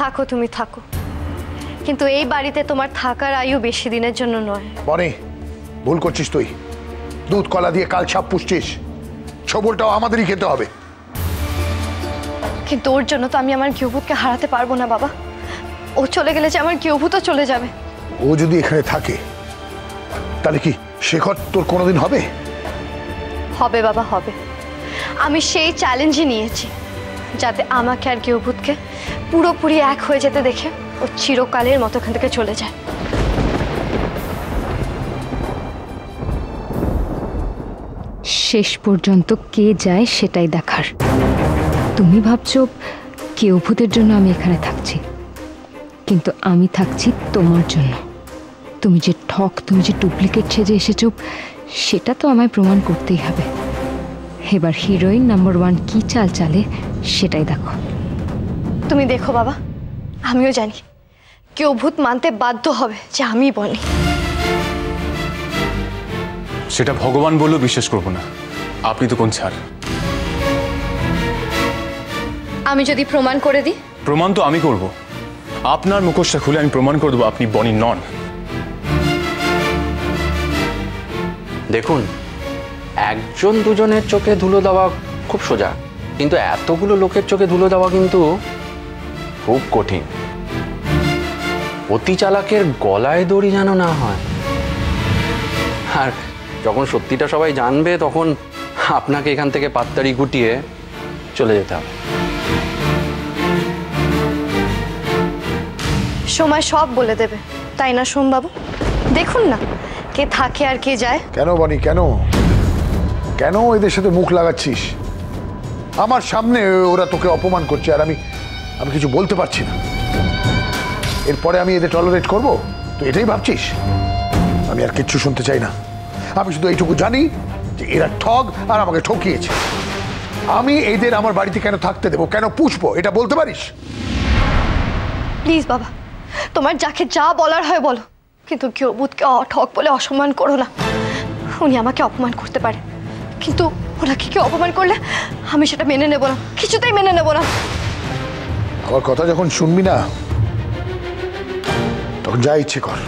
থাকো, তুমি থাকো, কিন্তু এই বাড়িতে তোমার থাকার আয়ু বেশি দিনের জন্য নয়। বনি, ভুল করছিস তুই। দুধ কলা দিয়ে কাল ছাপ পুষছিস, ছবলটাও আমাদেরই খেতে হবে। কিন্তু ওর জন্য তো আমি আমার গৃহভূতকে হারাতে পারবো না বাবা। ও চলে গেলে যে আমার গৃহভূতও চলে যাবে। ও যদি এখানে থাকে তাহলে কি শেখর তোর কোনোদিন হবে? হবে বাবা, হবে। আমি সেই চ্যালেঞ্জই নিয়েছি, যাতে আমাকে আর গৃহভূতকে পুরোপুরি এক হয়ে যেতে দেখে ও চিরকালের মতো এখান থেকে চলে যায়। শেষ পর্যন্ত কে যায় সেটাই দেখার। তুমি ভাবছো গৃহভূতের জন্য আমি এখানে থাকছি, কিন্তু আমি থাকছি তোমার জন্য। তুমি যে ঠক, তুমি যে ডুপ্লিকেট সেজে এসেছো, সেটা তো আমায় প্রমাণ করতেই হবে। এবার হিরোইন নাম্বার 1 কি চাল চালে সেটাই দেখো। তুমি দেখো বাবা, আমিও জানি গৃহভূত মানতে বাধ্য হবে যে আমি বনি। সেটা ভগবান বললেও বিশ্বাস করব না। আপনি তো কোন ছাড়। আমি যদি প্রমাণ করে দিই? প্রমাণ তো আমি করব। আপনার মুখোশটা খুলে আমি প্রমাণ করে দেবো আপনি বনি নন। দেখুন, একজন দুজনের চোখে ধুলো দেওয়া খুব সোজা, কিন্তু এতগুলো লোকের চোখে ধুলো দেওয়া কিন্তু খুব কঠিন। অতি চালাকের গলায় দড়ি যেন না হয়। আর যখন সত্যিটা সবাই জানবে, তখন আপনাকে এখান থেকে পাত্তারি গুটিয়ে চলে যেতে হবে। সময় সব বলে দেবে, তাই না সোমবাবু? দেখুন না কে থাকে আর কে যায়। কেন বনি, কেন কেন এদের সাথে মুখ লাগাচ্ছিস? আমার সামনে ওরা তোকে অপমান করছে আর আমি কিছু বলতে পারছি না। এরপরে আমি এদের টলারেট করব? তুই এটাই ভাবছিস? আমি আর কিচ্ছু শুনতে চাই না। আমি শুধু এইটুকু জানি যে এরা ঠগ আর আমাকে ঠকিয়েছে। আমি এদের আমার বাড়িতে কেন থাকতে দেবো, কেন পুষবো, এটা বলতে পারিস? প্লিজ বাবা, তোমার যাকে যা বলার হয় বলো, কিন্তু গৃহভূতকে ঠক বলে অসম্মান করো না। উনি আমাকে অপমান করতে পারে, কিন্তু ওনাকে কেউ অপমান করলে আমি সেটা মেনে নেব না, কিছুতেই মেনে নেব না। আমার কথা যখন শুনবি না, তখন যা ইচ্ছে কর।